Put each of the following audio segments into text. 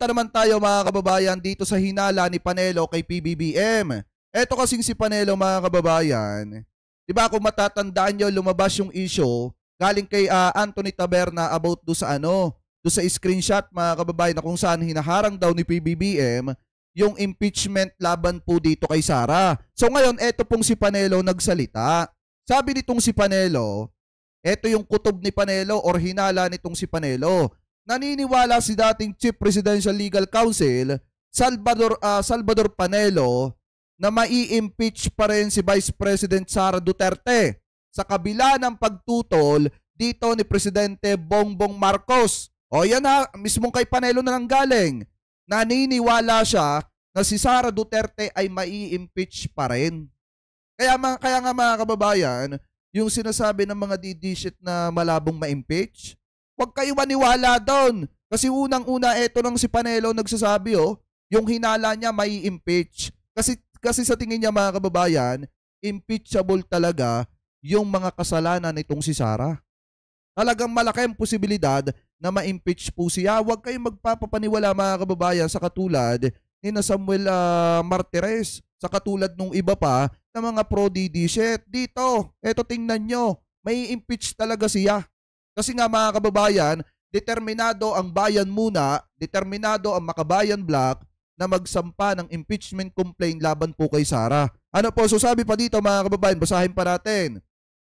punta naman tayo mga kababayan dito sa hinala ni Panelo kay PBBM. Eto kasing si Panelo mga kababayan, di ba kung matatandaan nyo, lumabas yung issue galing kay Anthony Taberna about do sa do sa screenshot mga kababayan na kung saan hinaharang daw ni PBBM yung impeachment laban po dito kay Sara. So ngayon, eto pong si Panelo nagsalita. Sabi nitong si Panelo, eto yung kutob ni Panelo or hinala nitong si Panelo. Naniniwala si dating Chief Presidential Legal Counsel, Salvador Panelo, na mai-impeach pa rin si Vice President Sara Duterte sa kabila ng pagtutol dito ni Presidente Bongbong Marcos. O yan na, mismong kay Panelo na lang galing. Naniniwala siya na si Sara Duterte ay mai-impeach pa rin. Kaya nga mga kababayan, yung sinasabi ng mga didishit na malabong ma-impeach, huwag kayo maniwala doon. Kasi unang-una, eto nang si Panelo nagsasabi, yung hinala niya mai-impeach. Kasi sa tingin niya mga kababayan, impeachable talaga yung mga kasalanan nitong si Sara. Talagang malaki ang posibilidad na ma-impeach po siya. Huwag kayong magpapapaniwala mga kababayan sa katulad ni na Samuel Martires, sa katulad nung iba pa na mga pro-DD-shit. Dito, eto tingnan nyo, may impeach talaga siya. Kasi nga mga kababayan, determinado ang bayan muna, determinado ang Makabayan Bloc na magsampa ng impeachment complaint laban po kay Sara. Ano po, so sabi pa dito mga kababayan, basahin pa natin.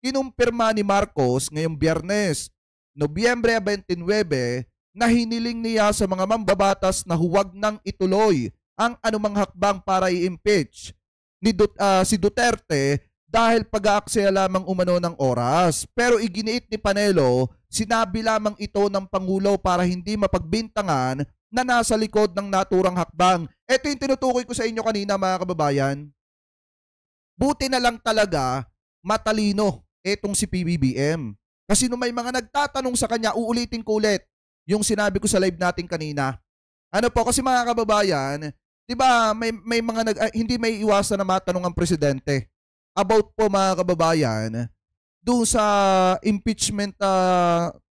Kinumpirma ni Marcos ngayong Biyernes, Nobyembre 29, na hiniling niya sa mga mambabatas na huwag nang ituloy ang anumang hakbang para i-impeach si Duterte dahil pag-aaksaya lamang umano ng oras. Pero iginiit ni Panelo, sinabi lamang ito ng Pangulo para hindi mapagbintangan na nasa likod ng naturang hakbang. Ito yung tinutukoy ko sa inyo kanina mga kababayan. Buti na lang talaga matalino etong si PBBM. Kasi nung may mga nagtatanong sa kanya, uulitin ko ulit yung sinabi ko sa live natin kanina. Ano po, kasi mga kababayan, di ba may mga hindi may iwasan na matanong ang presidente about po mga kababayan doon sa impeachment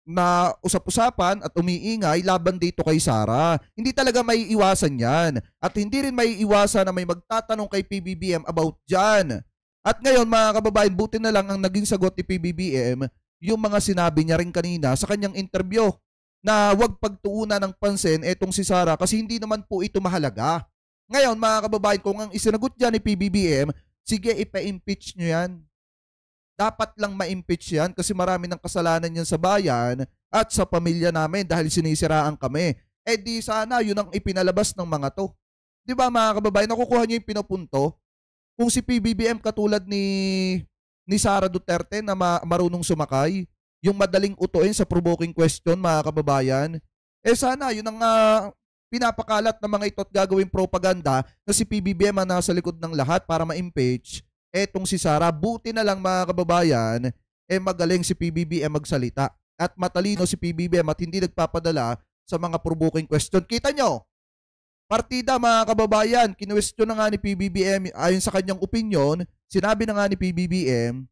na usap-usapan at umiingay laban dito kay Sara. Hindi talaga may iwasan yan. At hindi rin may iwasan na may magtatanong kay PBBM about dyan. At ngayon mga kababayan, buti na lang ang naging sagot ni PBBM yung mga sinabi niya rin kanina sa kanyang interview na huwag pagtuunan ng pansin etong si Sara kasi hindi naman po ito mahalaga. Ngayon mga kababayan, kung ang isinagot dyan ni PBBM, sige ipa-impeach nyo yan. Dapat lang ma-impeach yan kasi marami ng kasalanan yan sa bayan at sa pamilya namin dahil sinisiraan kami. Eh di sana yun ang ipinalabas ng mga to. Di ba mga kababayan, nakukuha nyo yung pinapunto? Kung si PBBM katulad ni Sara Duterte na marunong sumakay, yung madaling utuin sa provoking question mga kababayan, eh sana yun ang pinapakalat ng mga ito at gagawing propaganda na si PBBM ang nasa likod ng lahat para ma-impeach. Etong si Sara, buti na lang mga kababayan, magaling si PBBM magsalita at matalino si PBBM at hindi nagpapadala sa mga provoking question. Kita nyo, partida mga kababayan, kinwestiyon na nga ni PBBM ayon sa kanyang opinion, sinabi na nga ni PBBM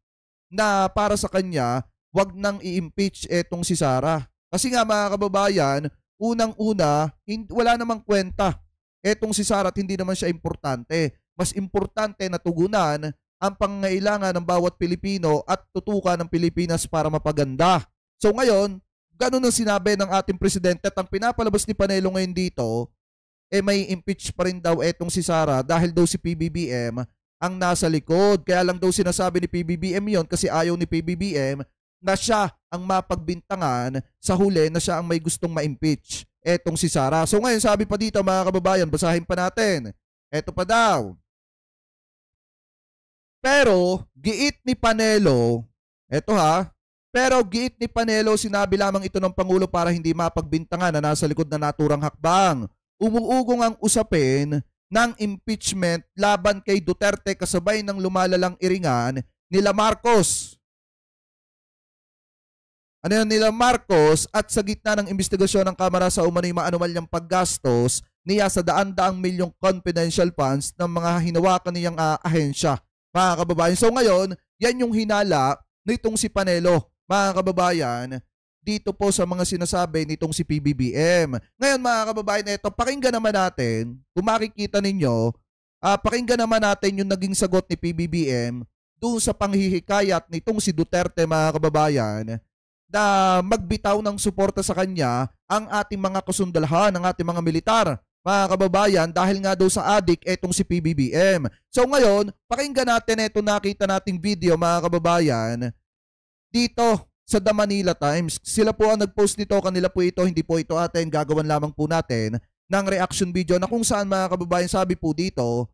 na para sa kanya, wag nang i-impeach etong si Sara. Kasi nga mga kababayan, unang-una, wala namang kwenta etong si Sara at hindi naman siya importante. Mas importante na tugunan ang pangangailangan ng bawat Pilipino at tutukan ng Pilipinas para mapaganda. So ngayon, ganun ang sinabi ng ating presidente at ang pinapalabas ni Panelo ngayon dito, may impeach pa rin daw etong si Sara dahil daw si PBBM ang nasa likod. Kaya lang daw sinasabi ni PBBM yon kasi ayaw ni PBBM na siya ang mapagbintangan sa huli na siya ang may gustong ma-impeach etong si Sara. So ngayon sabi pa dito mga kababayan, basahin pa natin. Eto pa daw. Pero giit ni Panelo, pero giit ni Panelo, sinabi lamang ito ng Pangulo para hindi mapagbintangan na nasa likod na naturang hakbang. Umuugong ang usapin ng impeachment laban kay Duterte kasabay ng lumalalang iringan nila Marcos. Nila Marcos at sa gitna ng investigasyon ng Kamara sa umano'y maanumalyang paggastos niya sa daan-daang milyong confidential funds ng mga hinawakan niyang ahensya. Mga kababayan, so ngayon, yan yung hinala nitong si Panelo, mga kababayan, dito po sa mga sinasabi nitong si PBBM. Ngayon mga kababayan, ito, pakinggan naman natin, kung makikita ninyo, pakinggan naman natin yung naging sagot ni PBBM doon sa panghihikayat nitong si Duterte mga kababayan na magbitaw ng suporta sa kanya ang ating mga kasundalahan, ang ating mga militar, mga kababayan, dahil nga daw sa adik etong si PBBM. So ngayon, pakinggan natin ito, nakita nating video mga kababayan dito sa The Manila Times. Sila po ang nag-post nito, kanila po ito, hindi po ito atin, gagawan lamang po natin ng reaction video na kung saan mga kababayan sabi po dito,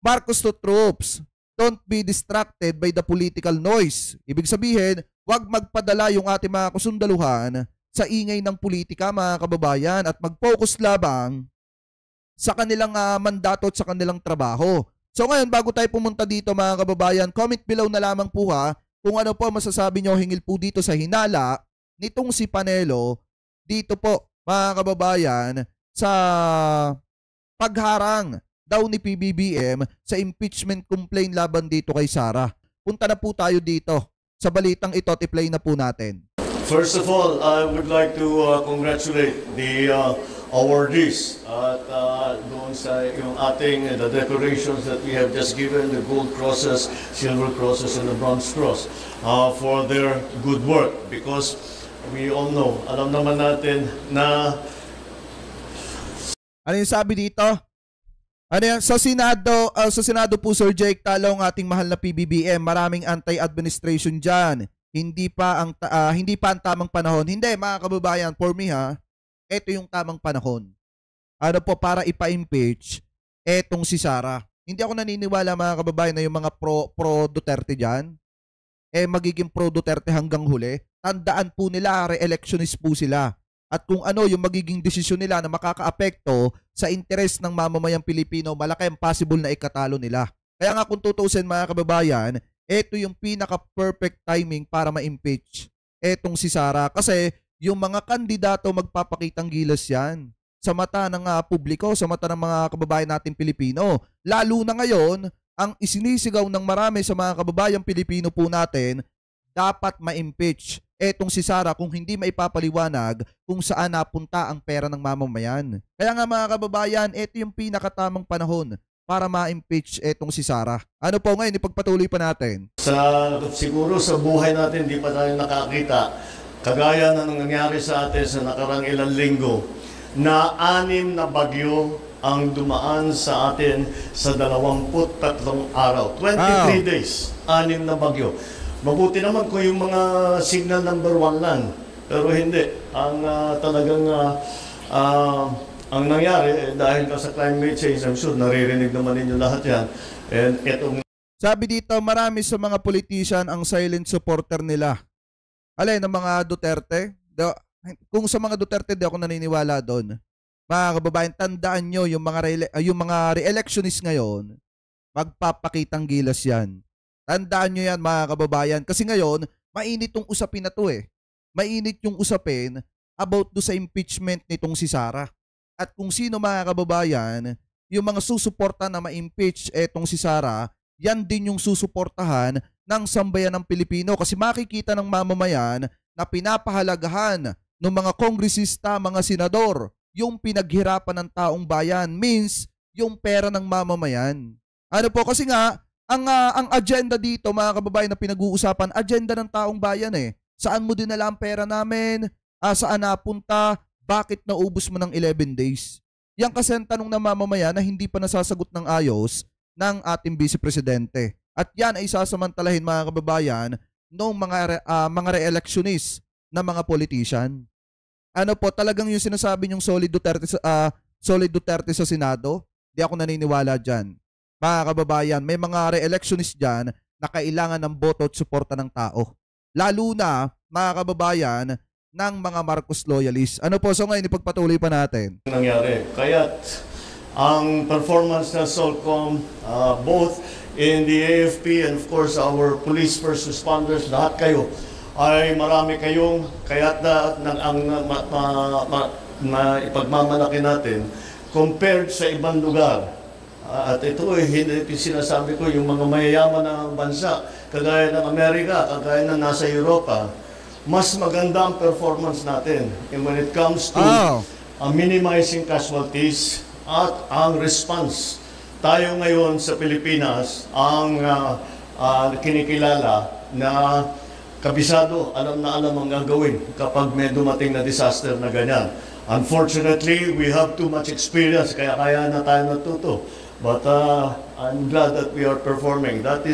Marcos to troops, don't be distracted by the political noise. Ibig sabihin, huwag magpadala yung ating mga kasundaluhan sa ingay ng politika mga kababayan at mag-focus labang sa kanilang mandato at sa kanilang trabaho. So ngayon, bago tayo pumunta dito mga kababayan, comment below na lamang po kung ano po masasabi nyo hingil po dito sa hinala nitong si Panelo dito po mga kababayan sa pagharang daw ni PBBM sa impeachment complaint laban dito kay Sara. Punta na po tayo dito sa balitang ito, i-play na po natin. First of all, I would like to congratulate the awardees at doon sa yung ating the decorations that we have just given, the gold crosses, silver crosses, and the bronze cross for their good work, because we all know, alam naman natin na ano yung sabi dito? Ano yan? Sa Senado po, Sir Jake, talo ang ating mahal na PBBM. Maraming anti-administration dyan. Hindi pa ang tamang panahon. Hindi, mga kababayan, for me ito yung tamang panahon. Ano po, para ipa-impeach etong si Sara. Hindi ako naniniwala mga kababayan na yung mga pro Duterte dyan, magiging pro Duterte hanggang huli. Tandaan po nila, re-electionist po sila. At kung ano yung magiging desisyon nila na makakaapekto sa interes ng mamamayang Pilipino, malaki ang possible na ikatalo nila. Kaya nga kung tutuusin mga kababayan, ito yung pinaka-perfect timing para ma-impeach etong si Sara. Kasi yung mga kandidato magpapakitang gilas yan sa mata ng publiko, sa mata ng mga kababayan natin Pilipino. Lalo na ngayon, ang isinisigaw ng marami sa mga kababayang Pilipino po natin, dapat ma-impeach etong si Sara kung hindi maipapaliwanag kung saan napunta ang pera ng mamamayan. Kaya nga mga kababayan, ito yung pinakatamang panahon para ma-impeach etong si Sara. Ano po ngayon, ipagpatuloy pa natin. Siguro sa buhay natin, di pa tayo nakakita, kagaya na nangyari sa atin sa nakarang ilang linggo, na 6 na bagyo ang dumaan sa atin sa 23 araw. 23 days, 6 na bagyo. Mabuti naman kung yung mga signal number 1 lang. Pero hindi. Ang talagang ang nangyari, dahil sa climate change, I'm sure naririnig naman ninyo lahat yan. And itong... Sabi dito, marami sa mga politician ang silent supporter nila. Alay, ng mga Duterte. Kung sa mga Duterte, di ako naniniwala doon. Mga kababayan, tandaan nyo, yung mga re-electionist ngayon, magpapakitang gilas yan. Tandaan nyo yan mga kababayan. Kasi ngayon, mainit yung usapin na to Mainit yung usapin about do sa impeachment nitong si Sara. At kung sino mga kababayan, yung mga susuporta na ma-impeach etong si Sara, yan din yung susuportahan ng sambayan ng Pilipino. Kasi makikita ng mamamayan na pinapahalagahan ng mga kongresista, mga senador, yung pinaghirapan ng taong bayan. Means, yung pera ng mamamayan. Ano po, kasi nga, ang agenda dito, mga kababayan, na pinag-uusapan, agenda ng taong bayan Saan mo dinala ang pera namin? Saan napunta? Bakit naubos mo ng 11 days? Yan kasi ang tanong ng mamamayan na hindi pa nasasagot ng ayos ng ating Vice Presidente. At yan ay sasamantalahin mga kababayan ng mga re-electionist na mga politician. Ano po, talagang yung sinasabi yung solid Duterte sa Senado, di ako naniniwala dyan. Mga kababayan, may mga re-electionist dyan na kailangan ng boto at suporta ng tao. Lalo na, mga kababayan, ng mga Marcos loyalists. Ano po, so ngayon ipagpatuloy pa natin. Nangyari. Kaya't ang performance ng SOLCOM, both in the AFP and of course our police first responders, lahat kayo, ay marami kayong, kaya't ipagmamalaki natin compared sa ibang lugar. At ito sinasabi ko, yung mga mayayaman ng bansa, kagaya ng Amerika, kagaya ng nasa Europa, mas maganda ang performance natin. And when it comes to minimizing casualties at ang response, tayo ngayon sa Pilipinas ang kinikilala na kabisado, alam na alam ang gagawin kapag may dumating na disaster na ganyan. Unfortunately, we have too much experience, kaya na tayo natuto. But I'm glad that we are performing. That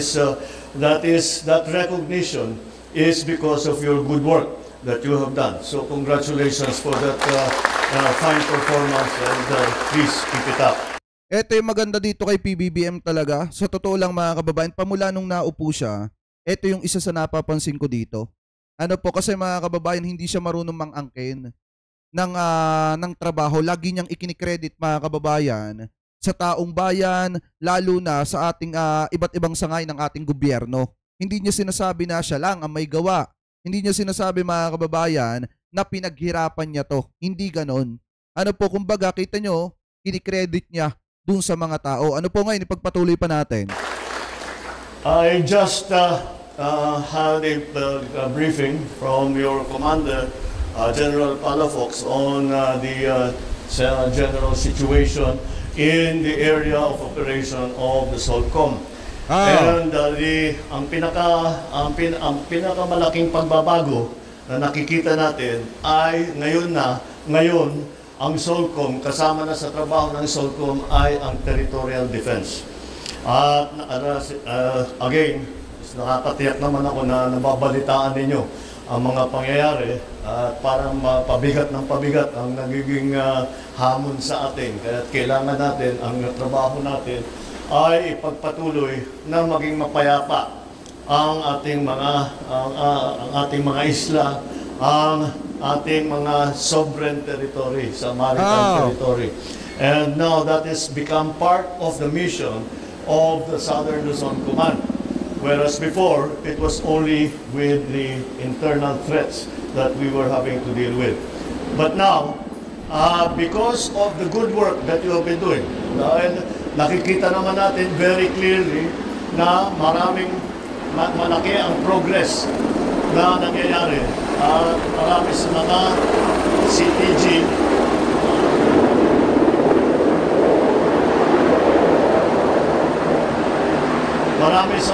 recognition is because of your good work that you have done. So congratulations for that fine performance, and please keep it up. Ito yung maganda dito kay PBBM talaga. Sa totoo lang mga kababayan, pamula nung naupo siya, ito yung isa sa napapansin ko dito. Ano po, kasi mga kababayan, hindi siya marunong mang-angkin ng trabaho. Lagi niyang ikinikredit mga kababayan sa taong bayan, lalo na sa ating iba't ibang sangay ng ating gobyerno. Hindi niya sinasabi na siya lang ang may gawa. Hindi niya sinasabi mga kababayan na pinaghirapan niya to. Hindi ganon. Ano po, kumbaga, kita nyo, kinikredit niya dun sa mga tao. Ano po ngayon, ipagpatuloy pa natin. I just had a briefing from your commander, General Palafox, on the general situation in the area of operation of the SOLCOM. And ang pinakamalaking pagbabago na nakikita natin ay ngayon ang SOLCOM, kasama na sa trabaho ng SOLCOM ay ang territorial defense. At again, nakakatiyak naman ako na nababalitaan ninyo ang mga pangyayari at parang pabigat ng pabigat ang nagiging hamon sa atin. Kaya kailangan natin, ang trabaho natin ay ipagpatuloy na maging mapayapa ang ating mga isla, ang ating mga sovereign territory, sa maritime territory. And now that has become part of the mission of the Southern Luzon Command. Whereas before, it was only with the internal threats that we were having to deal with. But now, because of the good work that you have been doing, dahil nakikita naman natin very clearly na malaki ang progress na nangyayari. Marami sa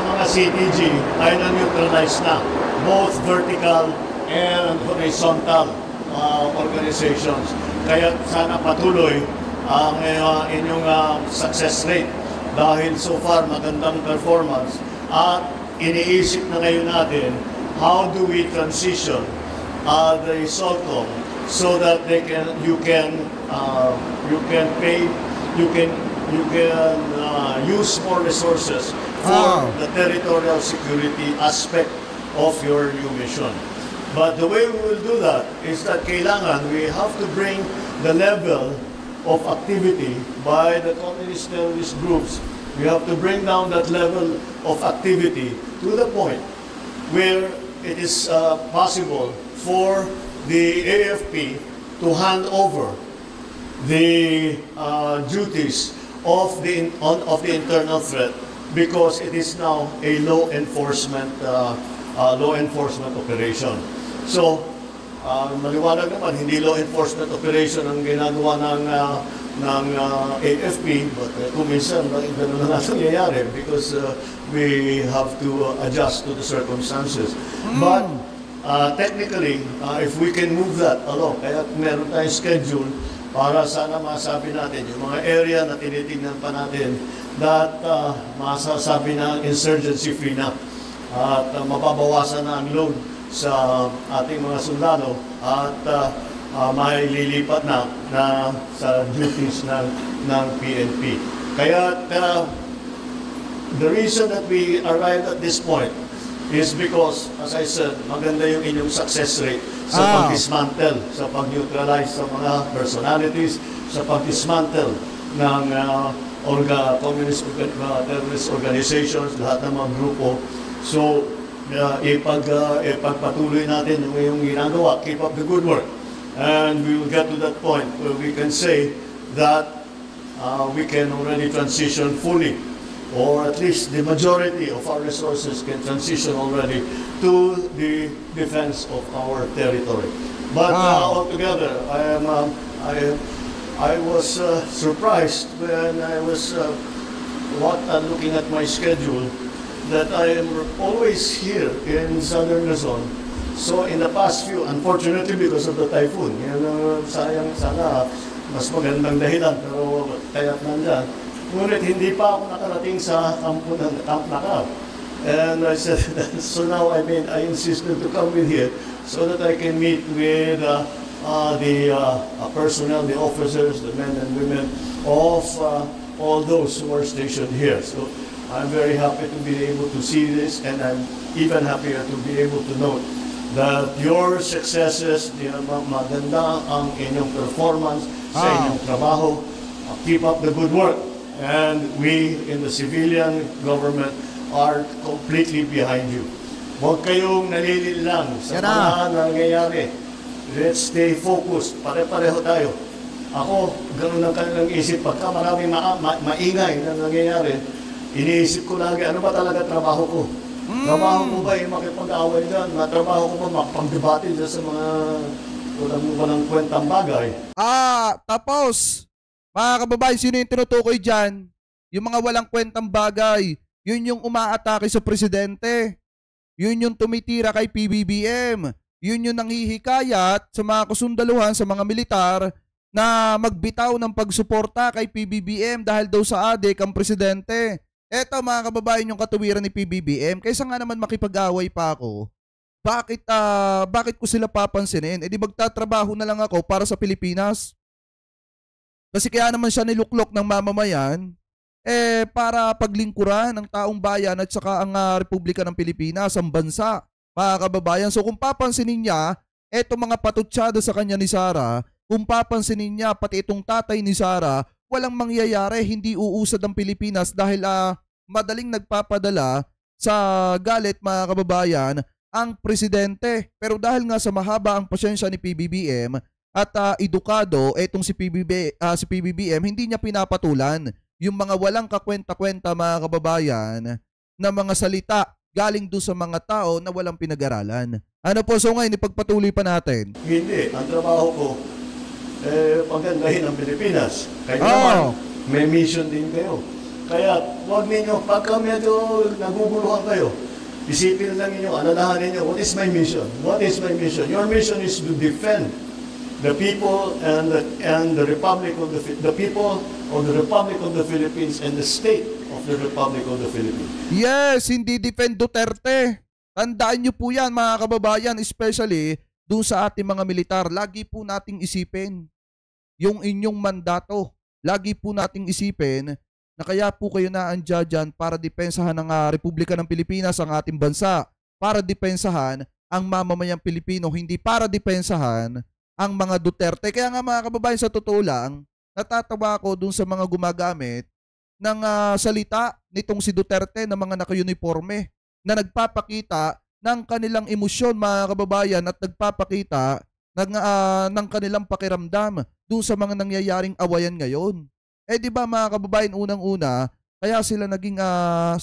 mga CTG ay na-neutralize na, both vertical and horizontal organizations. Kaya sana patuloy ang inyong success rate dahil so far magandang performance, at iniisip na ngayon natin how do we transition the SOLCOM so that you can use more resources for the territorial security aspect of your new mission. But the way we will do that is that kailangan we have to bring the level of activity by the communist terrorist groups. We have to bring down that level of activity to the point where it is possible for the AFP to hand over the duties of the internal threat, because it is now a law enforcement operation. So, maliwanag naman, hindi law enforcement operation ang ginagawa ng AFP, but kung minsan, ganun na nangyayari because we have to adjust to the circumstances. But technically, if we can move that along, kaya meron tayong schedule para sana masabi natin yung mga area na tinitingnan pa natin that masasabi na insurgency free na at mababawasan na ang load sa ating mga sundalo at may lilipat na sa duties ng PNP. Kaya the reason that we arrived at this point is because, as I said, maganda yung inyong success rate sa pag-dismantle, sa pag-neutralize sa mga personalities, sa pag-dismantle ng communist terrorist organizations, lahat ng mga grupo. So, ipagpatuloy natin yung ginagawa. Keep up the good work. And we will get to that point where we can say that we can already transition fully or at least the majority of our resources can transition already to the defense of our territory. But altogether, I was surprised when I was looking at my schedule that I am always here in Southern Luzon. So in the past few, unfortunately because of the typhoon, yan sayang sana mas magandang dahilan, pero kaya't nandyan. Ngunit hindi pa ako nakarating sa Camp Nakar. And I said, so now I insisted to come with here so that I can meet with the personnel, the officers, the men and women of all those who are stationed here. So I'm very happy to be able to see this, and I'm even happier to be able to note that your successes, maganda ang inyong performance sa inyong trabaho. Keep up the good work. And we in the civilian government are completely behind you. Huwag kayong nalililang sa mga nangyayari. Let's stay focused. Pare-pareho tayo. Ako, ganun ang kanilang isip. Pagka maraming maingay na nangyayari, iniisip ko lagi, ano ba talaga trabaho ko? Trabaho ko ba yung makipag-away dyan? Trabaho ko ba makapag-debate dyan sa mga walang kwentang bagay? Tapos, mga kababayan, sino yung tinutukoy dyan? Yung mga walang kwentang bagay. Yun yung umaatake sa presidente. Yun yung tumitira kay PBBM. Yun yung nanghihikayat sa mga kasundaluhan, sa mga militar na magbitaw ng pagsuporta kay PBBM dahil daw sa adik ang presidente. Eto mga kababayan yung katuwiran ni PBBM. Kaysa nga naman makipag-away pa ako, bakit ko sila papansinin? Di magtatrabaho na lang ako para sa Pilipinas. Kasi kaya naman siya niluklok ng mamamayan para paglingkuran ng taong bayan at saka ang Republika ng Pilipinas, ang bansa, mga kababayan. So kung papansinin niya, eto mga patutsada sa kanya ni Sara, kung papansinin niya pati itong tatay ni Sara, walang mangyayari, hindi uusad ang Pilipinas dahil madaling nagpapadala sa galit, mga kababayan, ang presidente. Pero dahil nga sa mahaba ang pasyensya ni PBBM at edukado, etong si PBBM, hindi niya pinapatulan yung mga walang kakwenta-kwenta, mga kababayan, na mga salita galing doon sa mga tao na walang pinag-aralan. Ano po, so ngayon, ipagpatuloy pa natin. Hindi. Ang trabaho ko, pagandahin ang Pilipinas. Kayo naman, may mission din kayo. Kaya, huwag ninyo, pagka medyo naguguluhan kayo, isipin lang ninyo, alalahanin ninyo, what is my mission? What is my mission? Your mission is to defend the people and the Republic of the people of the Republic of the Philippines and the state of the Republic of the Philippines. Yes, hindi defend Duterte. Tandaan niyo po yan, mga kababayan, especially doon sa ating mga militar. Lagi po nating isipin yung inyong mandato. Lagi po nating isipin na kaya po kayo naandya dyan para depensahan ng Republika ng Pilipinas, ang ating bansa, para depensahan ang mamamayang Pilipino, hindi para depensahan ang mga Duterte. Kaya nga mga kababayan, sa totoo lang, natatawa ako dun sa mga gumagamit ng salita nitong si Duterte na mga naka-uniforme na nagpapakita ng kanilang emosyon, mga kababayan, at nagpapakita ng kanilang pakiramdam dun sa mga nangyayaring awayan ngayon. Di ba mga kababayan, unang-una, kaya sila naging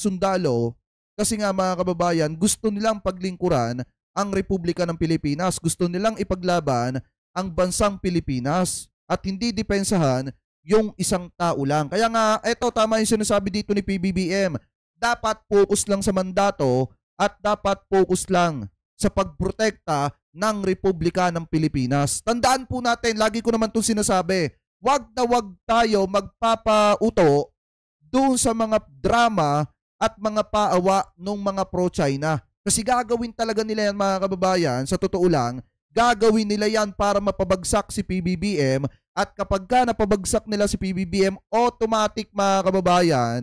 sundalo kasi nga mga kababayan, gusto nilang paglingkuran ang Republika ng Pilipinas, gusto nilang ipaglaban ang bansang Pilipinas at hindi depensahan yung isang tao lang. Kaya nga, eto tama yung sinasabi dito ni PBBM, dapat focus lang sa mandato at dapat focus lang sa pagprotekta ng Republika ng Pilipinas. Tandaan po natin, lagi ko naman itong sinasabi, wag na wag tayo magpapauto doon sa mga drama at mga paawa ng mga pro-China. Kasi gagawin talaga nila yan, mga kababayan, sa totoo lang, gagawin nila yan para mapabagsak si PBBM, at kapag napabagsak nila si PBBM, automatic, mga kababayan,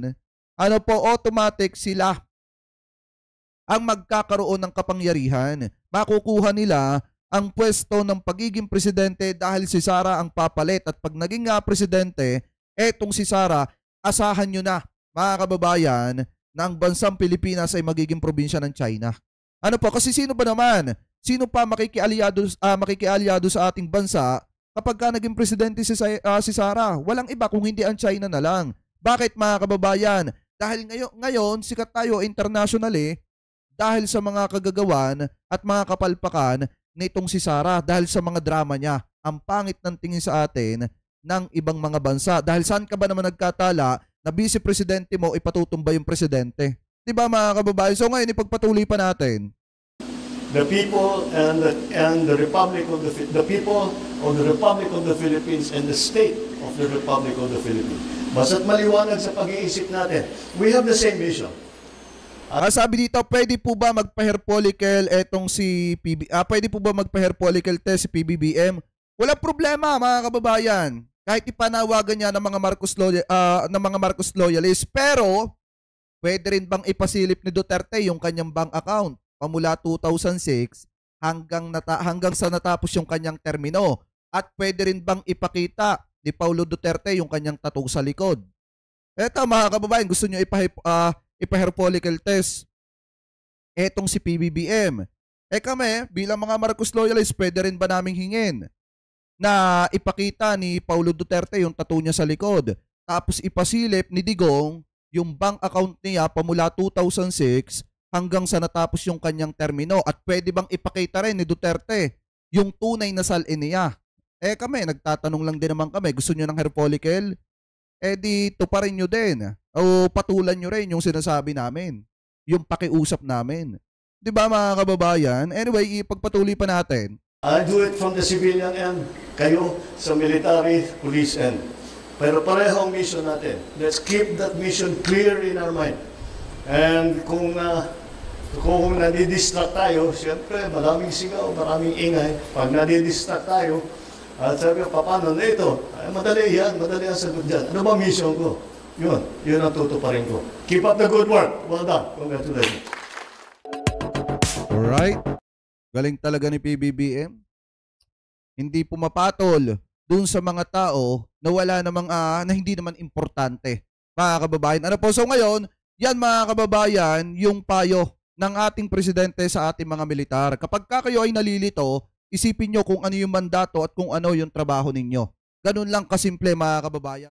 automatic sila ang magkakaroon ng kapangyarihan. Makukuha nila ang pwesto ng pagiging presidente dahil si Sara ang papalit. At pag naging presidente, etong si Sara, asahan nyo na, mga kababayan, na ang bansang Pilipinas ay magiging probinsya ng China. Ano po? Kasi sino ba naman? Sino pa makikialyado sa ating bansa kapag naging presidente si Sara? Walang iba kung hindi ang China na lang. Bakit, mga kababayan? Dahil ngayon sikat tayo internationally dahil sa mga kagagawan at mga kapalpakan nitong si Sara dahil sa mga drama niya. Ang pangit ng tingin sa atin ng ibang mga bansa. Dahil saan ka ba naman nagkatala na vice presidente mo ipatutumba yung presidente? 'Di ba mga kababayan? So ngayon ipagpatuloy pa natin. The people and the Republic of the people of the Republic of the Philippines and the state of the Republic of the Philippines. Basta't maliwanag sa pag-iisip natin, we have the same vision. Sabi dito, pwede po ba magpa-hair follicle etong si pwede po ba magpa-hair follicle test si PBBM? Wala problema mga kababayan. Kahit ipanawagan niya ng mga Marcos loyalists, pero pwede rin bang ipasilip ni Duterte yung kanyang bank account pamula 2006 hanggang sa natapos yung kanyang termino? At pwede rin bang ipakita ni Paulo Duterte yung kanyang tattoo sa likod? Eto mga kababayan, gusto nyo ipa-hair follicle test etong si PBBM. Kami, bilang mga Marcos loyalists, pwede rin ba naming hingin na ipakita ni Paulo Duterte yung tattoo niya sa likod? Tapos ipasilip ni Digong yung bank account niya pamula 2006 hanggang sa natapos yung kanyang termino. At pwede bang ipakita rin ni Duterte yung tunay na salin niya? Kami, nagtatanong lang din naman kami, gusto nyo ng hair follicle? Di tuparin nyo din. O patulan nyo rin yung sinasabi namin. Yung pakiusap namin. 'Di ba mga kababayan? Anyway, ipagpatuloy pa natin. I do it from the civilian end, kayo sa military, police end. Pero pareho ang mission natin. Let's keep that mission clear in our mind. And kung nadidistract tayo, siyempre maraming sigaw, maraming ingay. Pag nadidistract tayo, at sabi ko, paano na ito? Ay, madali yan sagot dyan. Ano ba mission ko? Yun ang tutuparin ko. Keep up the good work. Well done. Congratulations. Alright. Galing talaga ni PBBM. Hindi pumapatol dun sa mga tao na wala namang, na hindi naman importante. Mga kababayan. Ano po? So ngayon, yan mga kababayan, yung payo ng ating presidente sa ating mga militar. Kapag kayo ay nalilito, isipin nyo kung ano yung mandato at kung ano yung trabaho ninyo. Ganun lang kasimple mga kababayan.